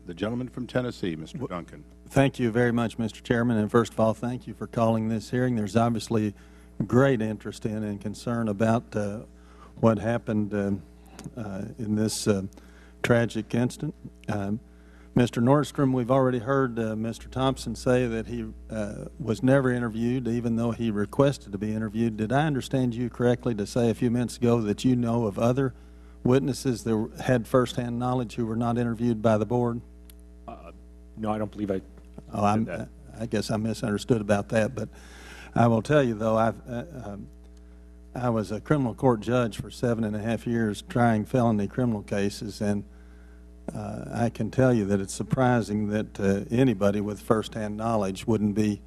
The gentleman from Tennessee, Mr. Duncan. Thank you very much, Mr. Chairman. And first of all, thank you for calling this hearing. There's obviously great interest in and concern about what happened in this tragic incident. Mr. Nordstrom, we've already heard Mr. Thompson say that he was never interviewed, even though he requested to be interviewed. Did I understand you correctly to say a few minutes ago that you know of other witnesses that had firsthand knowledge who were not interviewed by the board? No, I don't believe I said that. I guess I misunderstood about that. But I will tell you, though, I was a criminal court judge for 7.5 years trying felony criminal cases, and I can tell you that it's surprising that anybody with firsthand knowledge wouldn't be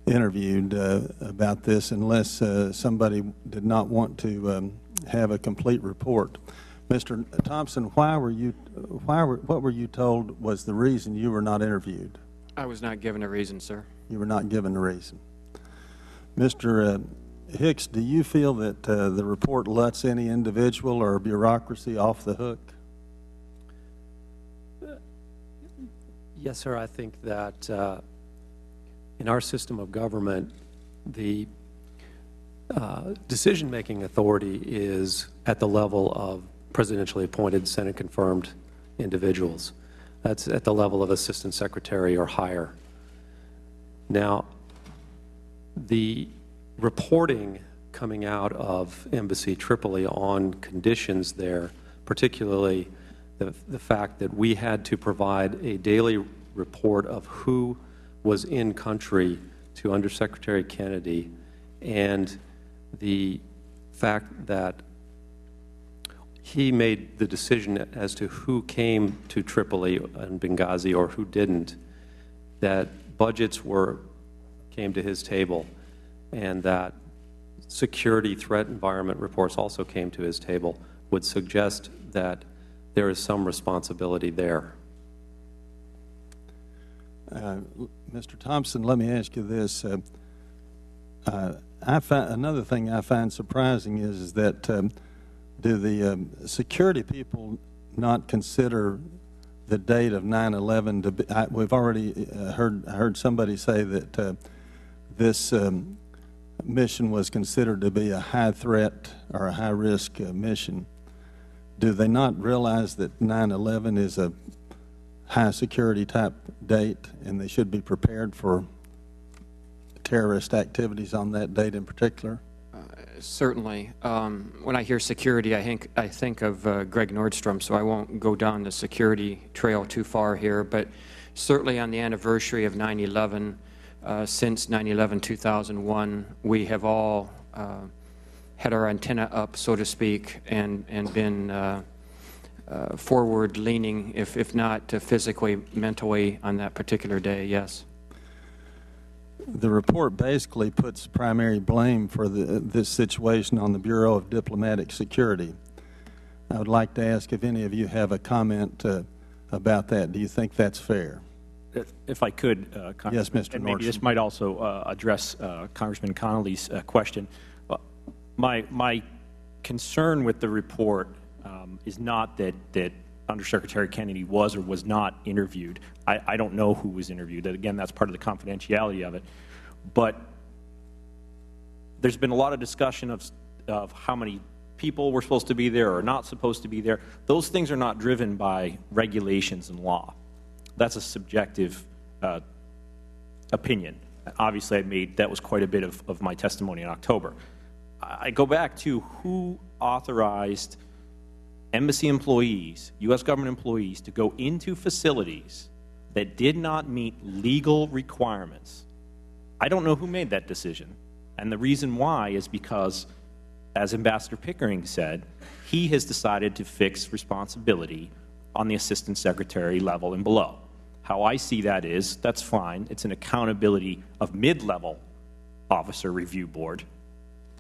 interviewed about this unless somebody did not want to have a complete report. Mr. Thompson, what were you told was the reason you were not interviewed? I was not given a reason, sir. You were not given a reason. Mr. Hicks, do you feel that the report lets any individual or bureaucracy off the hook? Yes, sir. I think that in our system of government, the decision-making authority is at the level of presidentially appointed, Senate-confirmed individuals. That's at the level of assistant secretary or higher. Now, the reporting coming out of Embassy Tripoli on conditions there, particularly the fact that we had to provide a daily report of who was in country to Undersecretary Kennedy, and the fact that he made the decision as to who came to Tripoli and Benghazi or who didn't, that budgets came to his table, and that security threat environment reports also came to his table, would suggest that there is some responsibility there. Mr. Thompson, let me ask you this. Another thing I find surprising is that do the security people not consider the date of 9/11 to be? We've already heard somebody say that this mission was considered to be a high threat or a high risk mission. Do they not realize that 9/11 is a high security type date and they should be prepared for terrorist activities on that date in particular? Certainly. When I hear security, I think of Greg Nordstrom, so I won't go down the security trail too far here, but certainly on the anniversary of 9/11, since 9/11-2001, we have all had our antenna up, so to speak, and been forward-leaning, if not physically, mentally, on that particular day, yes. The report basically puts primary blame for this situation on the Bureau of Diplomatic Security. I would like to ask if any of you have a comment about that. Do you think that's fair? If I could, yes, Mr. and Nordstrom. maybe this might also address Congressman Connolly's question. My concern with the report is not that Undersecretary Kennedy was or was not interviewed. I don't know who was interviewed. Again, that's part of the confidentiality of it. But there's been a lot of discussion of how many people were supposed to be there or not supposed to be there. Those things are not driven by regulations and law. That's a subjective opinion. Obviously, that was quite a bit of my testimony in October. I go back to who authorized embassy employees, U.S. government employees, to go into facilities that did not meet legal requirements. I don't know who made that decision. And the reason why is because, as Ambassador Pickering said, he has decided to fix responsibility on the assistant secretary level and below. How I see that is, that's fine. It's an accountability of mid-level officer review board.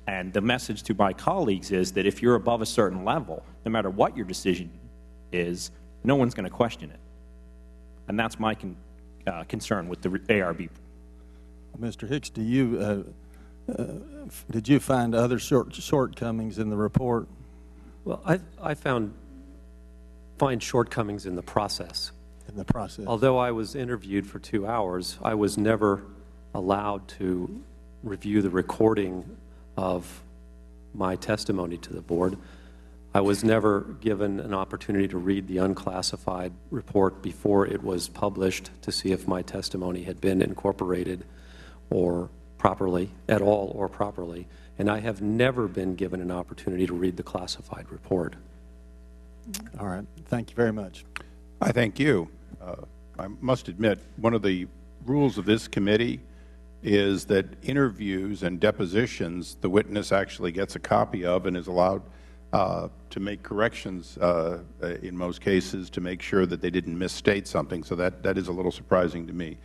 And the message to my colleagues is that if you're above a certain level, no matter what your decision is, no one's going to question it. And that's my concern with the ARB. Mr. Hicks, did you find other shortcomings in the report? Well, I find shortcomings in the process. in the process? Although I was interviewed for 2 hours, I was never allowed to review the recording of my testimony to the board. I was never given an opportunity to read the unclassified report before it was published to see if my testimony had been incorporated or properly, at all or properly, and I have never been given an opportunity to read the classified report. All right. Thank you very much. I thank you. I must admit, one of the rules of this committee is that interviews and depositions, the witness actually gets a copy of and is allowed to make corrections in most cases to make sure that they didn't misstate something. So that is a little surprising to me.